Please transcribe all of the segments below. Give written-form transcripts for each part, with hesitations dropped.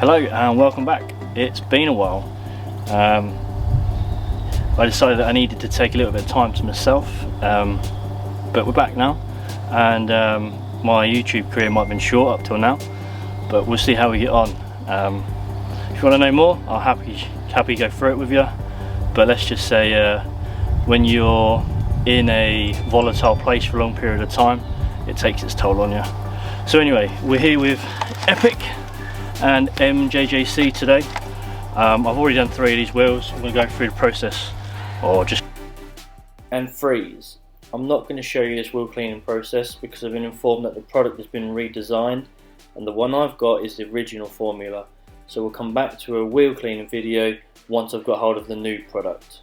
Hello and welcome back. It's been a while. I decided that I needed to take a little bit of time to myself, but we're back now, and my YouTube career might have been short up till now, but we'll see how we get on. If you want to know more, I'll happy go through it with you, but let's just say when you're in a volatile place for a long period of time, it takes its toll on you. So anyway, we're here with Epic and MJJC today. I've already done 3 of these wheels. I'm going to go through the process, or just and freeze. I'm not going to show you this wheel cleaning process because I've been informed that the product has been redesigned, and the one I've got is the original formula. So we'll come back to a wheel cleaning video once I've got hold of the new product.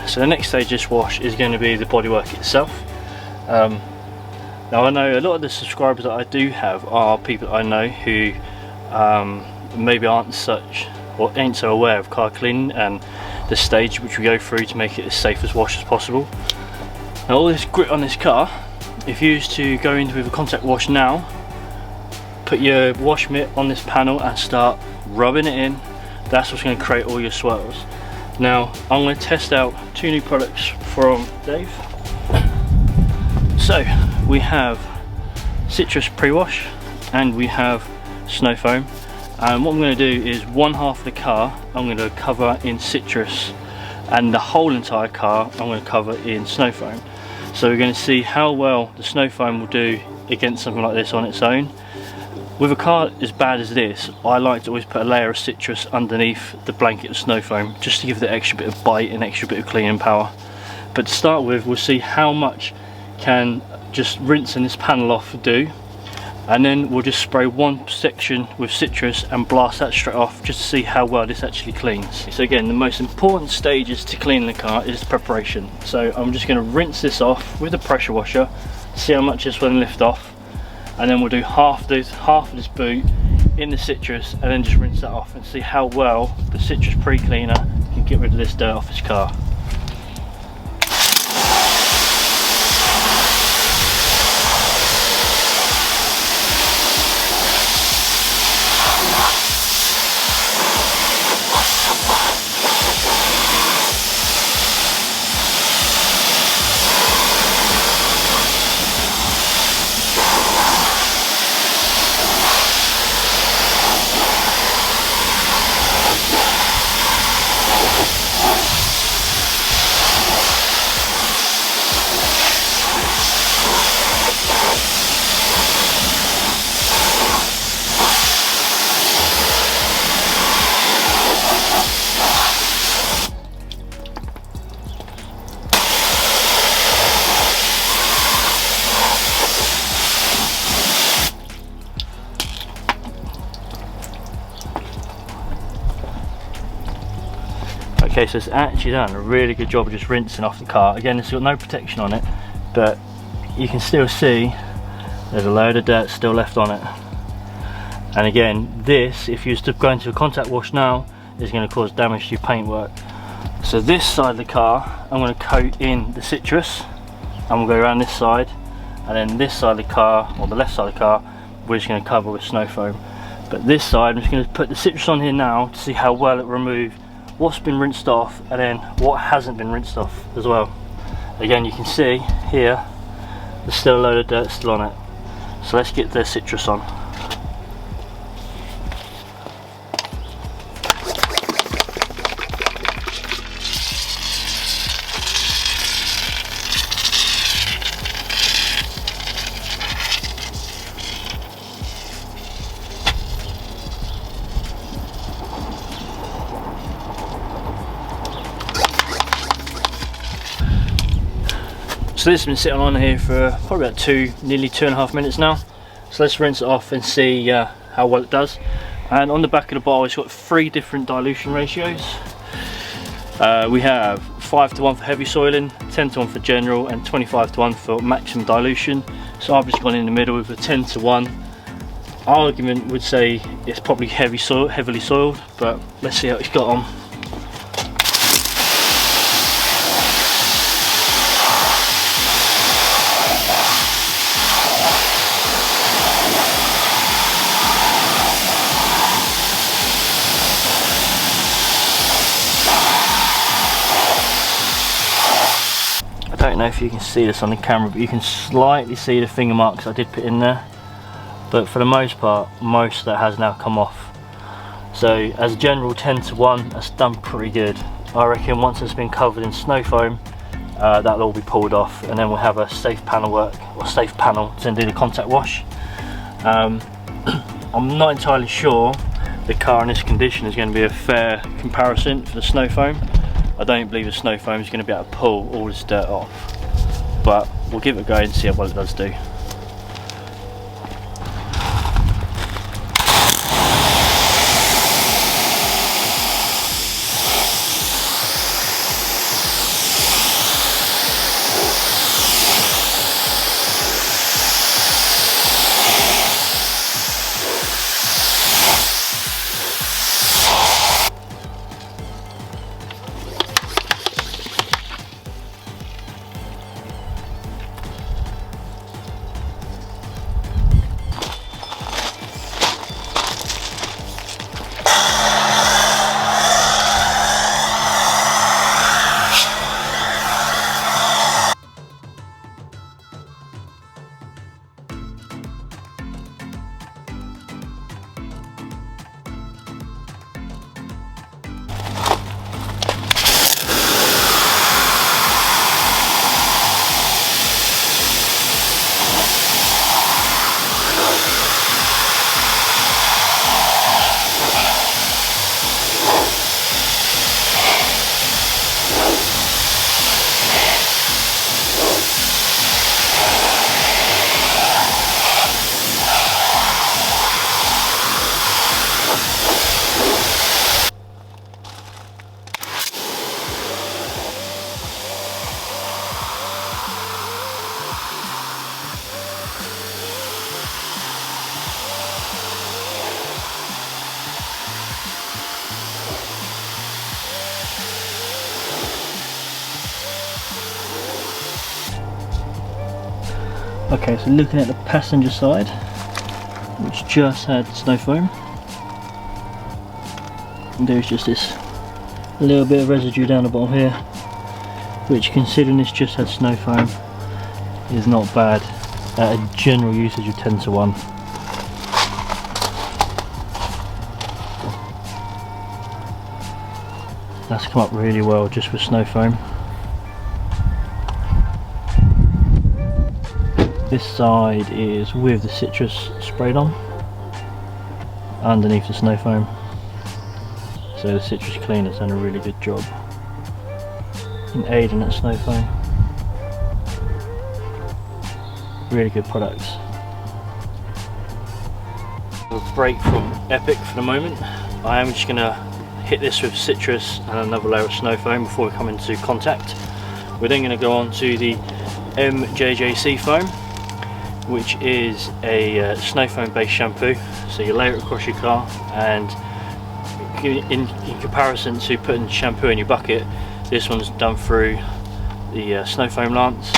So the next stage of this wash is going to be the bodywork itself. Now I know a lot of the subscribers that I do have are people I know who maybe aren't such or ain't so aware of car cleaning and the stage which we go through to make it as safe as wash as possible. Now all this grit on this car, if you used to go in with a contact wash now, put your wash mitt on this panel and start rubbing it in, that's what's going to create all your swirls. Now I'm going to test out 2 new products from Dave. So we have citrus pre-wash and we have snowfoam, and what I'm going to do is one half of the car I'm going to cover in citrus and the whole entire car I'm going to cover in snowfoam. So we're going to see how well the snowfoam will do against something like this on its own. With a car as bad as this, I like to always put a layer of citrus underneath the blanket of snowfoam just to give it the extra bit of bite and extra bit of cleaning power. But to start with, we'll see how much can just rinsing this panel off do, and then we'll just spray one section with citrus and blast that straight off just to see how well this actually cleans. So again, the most important stages to cleaning the car is preparation. So I'm just going to rinse this off with a pressure washer, see how much this will lift off, and then we'll do half of this boot in the citrus and then just rinse that off and see how well the citrus pre-cleaner can get rid of this dirt off this car. Okay, so it's actually done a really good job of just rinsing off the car. Again, it's got no protection on it, but you can still see there's a load of dirt still left on it. And again, this, if you was to go into a contact wash now, is going to cause damage to your paintwork. So this side of the car, I'm going to coat in the citrus, and we'll go around this side, and then this side of the car, or the left side of the car, we're just going to cover with snowfoam. But this side, I'm just going to put the citrus on here now to see how well it removes what's been rinsed off and then what hasn't been rinsed off as well. Again, you can see here there's still a load of dirt still on it, so let's get the citrus on. So this has been sitting on here for probably about nearly 2.5 minutes now. So let's rinse it off and see how well it does. And on the back of the bottle, it's got 3 different dilution ratios. We have 5:1 for heavy soiling, 10:1 for general, and 25:1 for maximum dilution. So I've just gone in the middle with a 10:1. Argument would say it's probably heavily soiled, but let's see how it's got on. know if you can see this on the camera, but you can slightly see the finger marks I did put in there, but for the most part most of that has now come off. So as a general 10 to 1, that's done pretty good. I reckon once it's been covered in snow foam, that'll all be pulled off, and then we'll have a safe panel work, or safe panel, to then do the contact wash. I'm not entirely sure the car in this condition is going to be a fair comparison for the snow foam. I don't believe the snow foam is going to be able to pull all this dirt off, but we'll give it a go and see what it does do. Okay, so looking at the passenger side, which just had snow foam, and there's just this little bit of residue down the bottom here, which, considering this just had snow foam, is not bad at a general usage of 10 to 1. That's come up really well just with snow foam. This side is with the citrus sprayed on underneath the snow foam, so the citrus cleaner's done a really good job in aiding that snow foam. Really good products. We'll break from Epic for the moment. I am just going to hit this with citrus and another layer of snow foam before we come into contact. We're then going to go on to the MJJC foam, which is a snow foam based shampoo. So you layer it across your car, and in comparison to putting shampoo in your bucket, this one's done through the snow foam lance.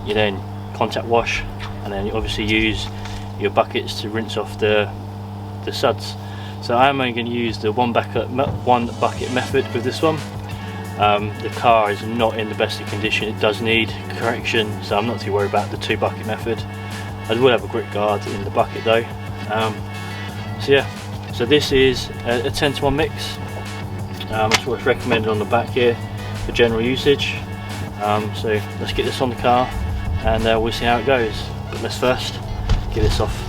You then contact wash, and then you obviously use your buckets to rinse off the suds. So I'm only going to use the one bucket method with this one. The car is not in the best of condition, it does need correction, so I'm not too worried about the 2 bucket method. I will have a grip guard in the bucket though. So yeah, so this is a 10 to 1 mix. That's what's recommended on the back here for general usage. So let's get this on the car and we'll see how it goes. But let's first get this off.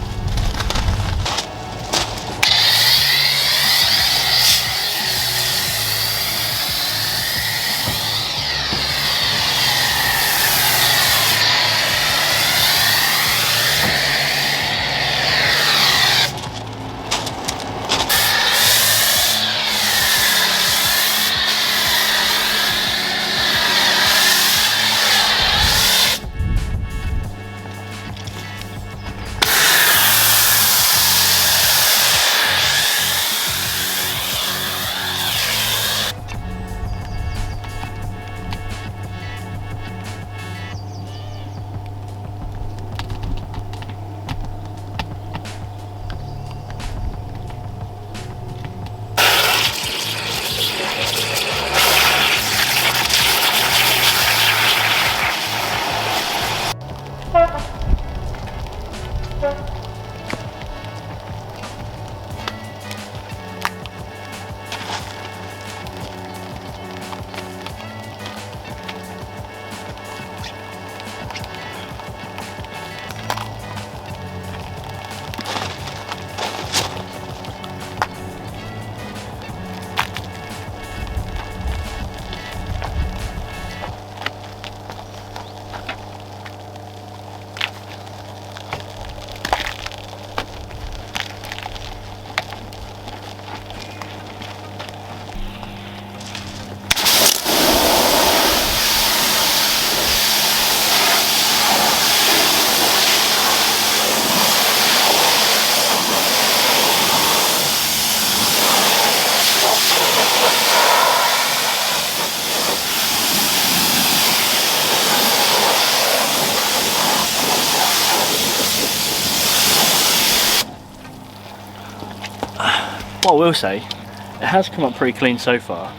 What I will say, it has come up pretty clean so far,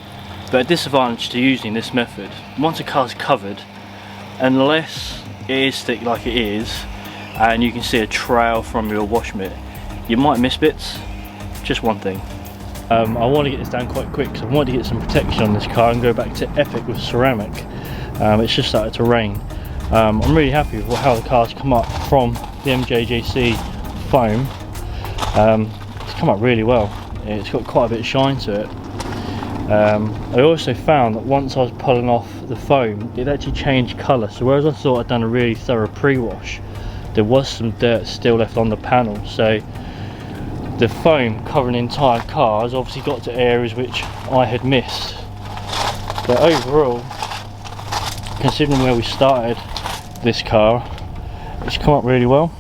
but a disadvantage to using this method, once a car's covered, unless it is thick like it is and you can see a trail from your wash mitt, you might miss bits. Just one thing. I want to get this done quite quick because I want to get some protection on this car and go back to Epic with ceramic. It's just started to rain. I'm really happy with how the car's come up from the MJJC foam. It's come up really well. It's got quite a bit of shine to it. I also found that once I was pulling off the foam, it actually changed colour. So whereas I thought I'd done a really thorough pre-wash, there was some dirt still left on the panel. So the foam covering the entire car has obviously got to areas which I had missed. But overall, considering where we started this car, it's come up really well.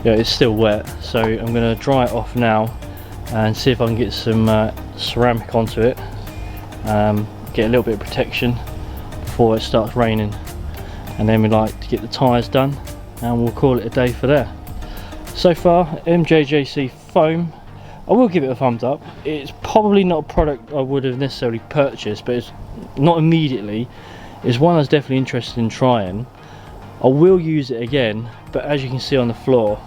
Yeah, it's still wet, so I'm going to dry it off now and see if I can get some ceramic onto it, get a little bit of protection before it starts raining, and then we like to get the tyres done and we'll call it a day for there. So far, MJJC foam, I will give it a thumbs up. It's probably not a product I would have necessarily purchased, but it's not immediately. It's one I was definitely interested in trying. I will use it again, but as you can see on the floor,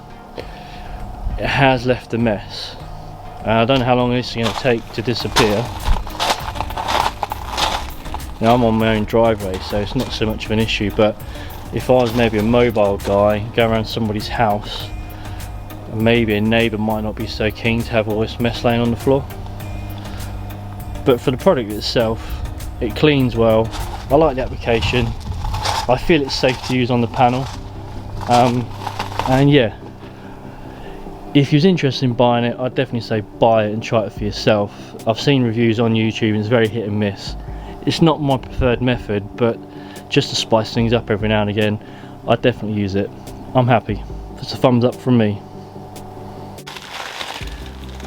it has left a mess. I don't know how long this is going to take to disappear. Now I'm on my own driveway, so it's not so much of an issue, but if I was maybe a mobile guy going around somebody's house, maybe a neighbour might not be so keen to have all this mess laying on the floor. But for the product itself, it cleans well. I like the application. I feel it's safe to use on the panel. And yeah, if you're interested in buying it, I'd definitely say buy it and try it for yourself. I've seen reviews on YouTube and it's very hit and miss. It's not my preferred method, but just to spice things up every now and again, I'd definitely use it. I'm happy. It's a thumbs up from me.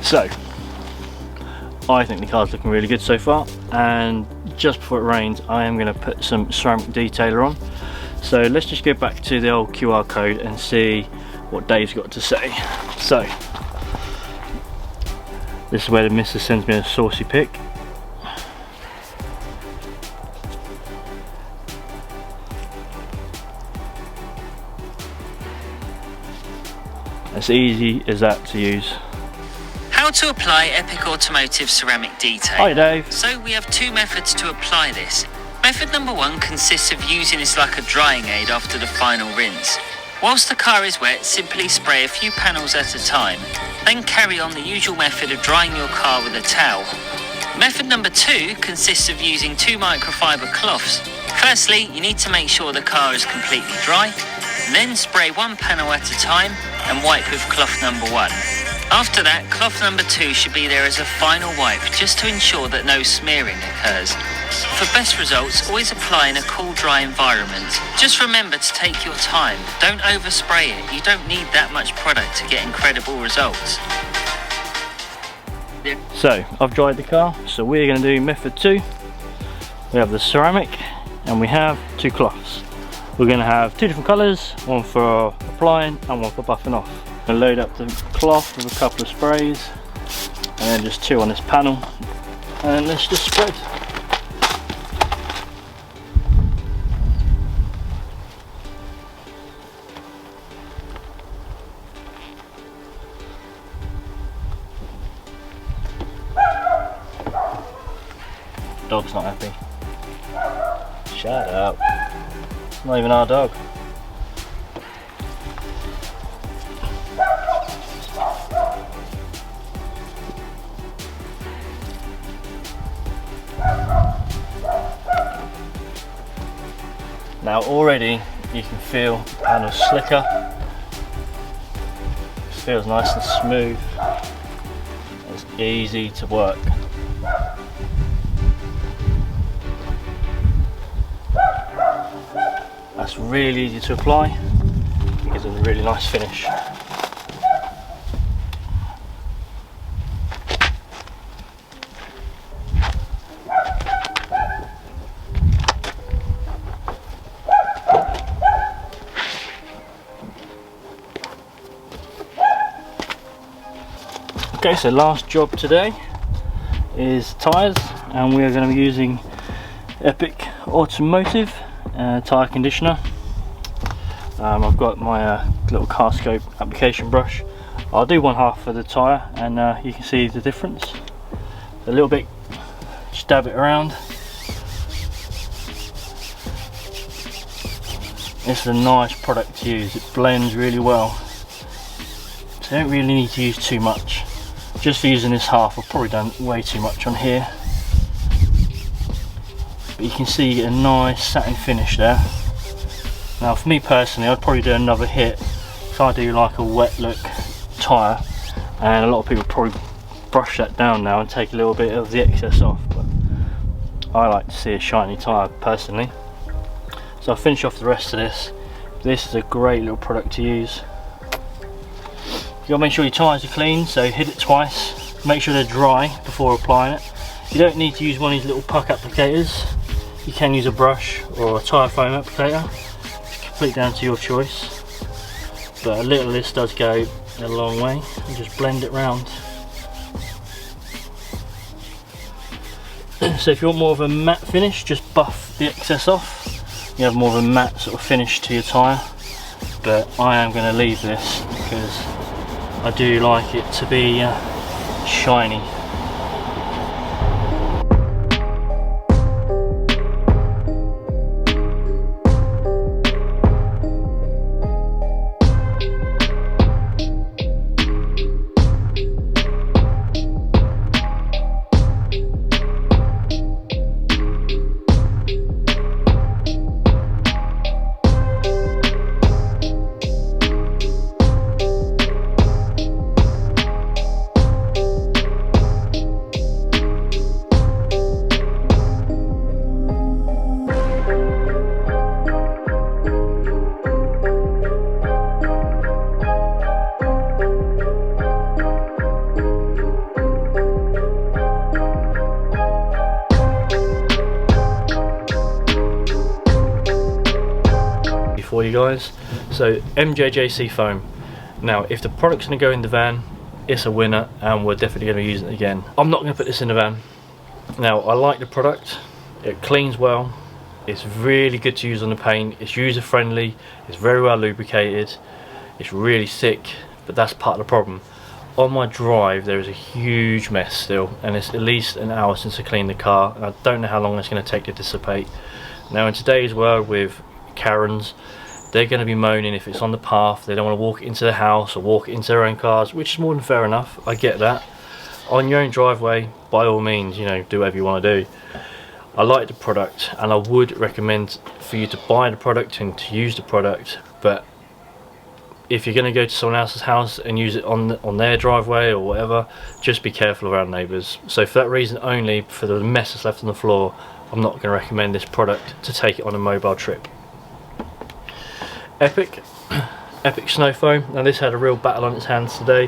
So, I think the car's looking really good so far, and just before it rains I am going to put some ceramic detailer on. So let's just go back to the old QR code and see what Dave's got to say. So, this is where the missus sends me a saucy pic. It's easy as that to use. How to apply Epic Automotive ceramic detail. Hi Dave. So we have two methods to apply this. Method number one consists of using this like a drying aid after the final rinse. Whilst the car is wet, simply spray a few panels at a time, then carry on the usual method of drying your car with a towel. Method number two consists of using two microfiber cloths. Firstly, you need to make sure the car is completely dry, then spray one panel at a time and wipe with cloth number one. After that, cloth number two should be there as a final wipe, just to ensure that no smearing occurs. For best results, always apply in a cool, dry environment. Just remember to take your time. Don't overspray it. You don't need that much product to get incredible results. So, I've dried the car, so we're going to do method two. We have the ceramic and we have two cloths. We're going to have two different colours, one for applying and one for buffing off. I'm going to load up the cloth with a couple of sprays and then just two on this panel, and let's just spread. Dog's not happy. Shut up. It's not even our dog. Now already you can feel the panel slicker. It feels nice and smooth. It's easy to work. That's really easy to apply. It gives it a really nice finish. Okay, so last job today is tyres, and we are going to be using Epic Automotive tyre conditioner. I've got my little car scope application brush. I'll do one half for the tyre, and you can see the difference a little bit. Just dab it around. It's a nice product to use. It blends really well, so you don't really need to use too much. Just for using this half, I've probably done way too much on here, but you can see you get a nice satin finish there. Now for me personally, I'd probably do another hit if I do like a wet look tyre, and a lot of people probably brush that down now and take a little bit of the excess off, but I like to see a shiny tyre personally. So I'll finish off the rest of this. This is a great little product to use. You gotta make sure your tyres are clean, so hit it twice. Make sure they're dry before applying it. You don't need to use one of these little puck applicators. You can use a brush or a tyre foam applicator. It's completely down to your choice. But a little of this does go a long way. And just blend it round. So if you want more of a matte finish, just buff the excess off. You have more of a matte sort of finish to your tyre. But I am going to leave this because I do like it to be shiny. For you guys, so MJJC foam. Now if the product's going to go in the van, it's a winner, and we're definitely going to be using it again. I'm not going to put this in the van. Now I like the product, it cleans well, it's really good to use on the paint, it's user friendly, it's very well lubricated, it's really thick, but that's part of the problem. On my drive there is a huge mess still, and it's at least an hour since I cleaned the car, and I don't know how long it's going to take to dissipate. Now in today's world with Karens, they're going to be moaning if it's on the path, they don't want to walk it into the house or walk it into their own cars, which is more than fair enough, I get that. On your own driveway, by all means, you know, do whatever you want to do. I like the product, and I would recommend for you to buy the product and to use the product, but if you're going to go to someone else's house and use it on their driveway or whatever, just be careful around neighbours. So for that reason only, for the mess that's left on the floor, I'm not going to recommend this product to take it on a mobile trip. Epic snowfoam. Now this had a real battle on its hands today,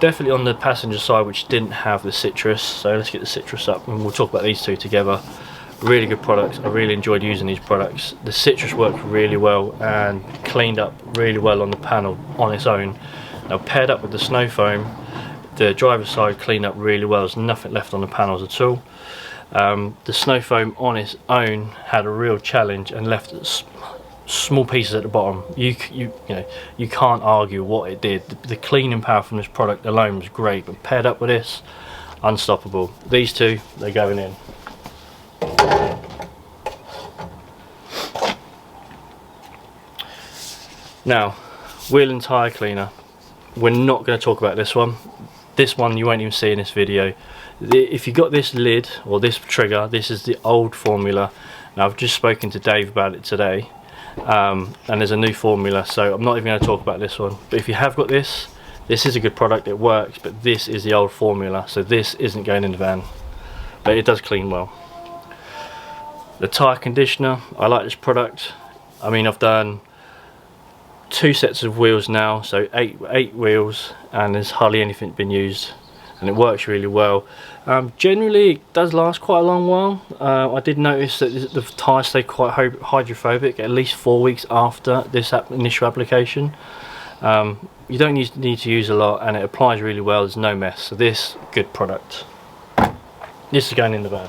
definitely on the passenger side, which didn't have the citrus. So let's get the citrus up and we'll talk about these two together. Really good products. I really enjoyed using these products. The citrus worked really well and cleaned up really well on the panel on its own. Now paired up with the snowfoam, the driver's side cleaned up really well. There's nothing left on the panels at all. The snowfoam on its own had a real challenge and left small pieces at the bottom. You know, you can't argue what it did. The cleaning power from this product alone was great, but paired up with this, unstoppable. These two, they're going in. Now, wheel and tyre cleaner. We're not going to talk about this one. This one you won't even see in this video. If you got this lid or this trigger, this is the old formula. Now I've just spoken to Dave about it today. And there's a new formula, so I'm not even going to talk about this one. But if you have got this is a good product, it works, but this is the old formula, so this isn't going in the van, but it does clean well. The tyre conditioner, I like this product. I mean, I've done 2 sets of wheels now, so eight wheels, and there's hardly anything been used, and it works really well. Generally it does last quite a long while. I did notice that the tyres stay quite hydrophobic at least 4 weeks after this initial application. You don't need to use a lot, and it applies really well. There's no mess. So this, good product. This is going in the van.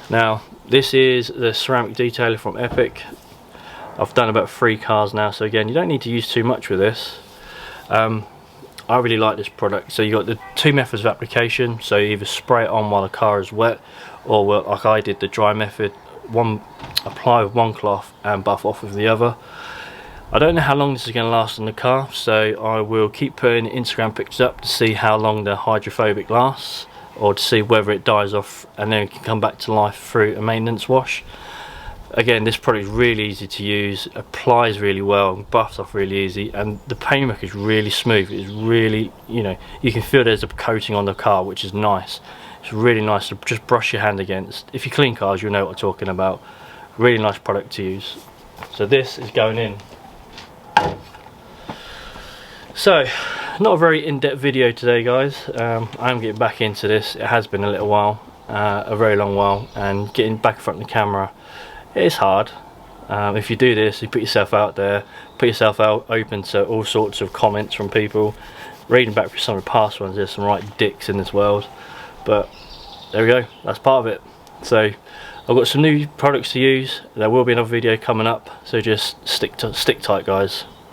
Now this is the ceramic detailer from Epic. I've done about 3 cars now, so again, you don't need to use too much with this. I really like this product. So you got the 2 methods of application. So you either spray it on while the car is wet, or like I did, the dry method. Apply with one cloth and buff off with the other. I don't know how long this is going to last on the car, so I will keep putting Instagram pictures up to see how long the hydrophobic lasts, or to see whether it dies off and then it can come back to life through a maintenance wash. Again, this product is really easy to use, applies really well, buffs off really easy, and the paintwork is really smooth. It's really, you know, you can feel there's a coating on the car, which is nice. It's really nice to just brush your hand against. If you clean cars, you'll know what I'm talking about. Really nice product to use. So this is going in. So, not a very in-depth video today, guys. I am getting back into this. It has been a little while, a very long while, and getting back in front of the camera, it is hard. If you do this, you put yourself out there, put yourself out open to all sorts of comments from people. Reading back through some of the past ones, there's some right dicks in this world, but there we go, that's part of it. So I've got some new products to use. There will be another video coming up, so just stick tight, guys.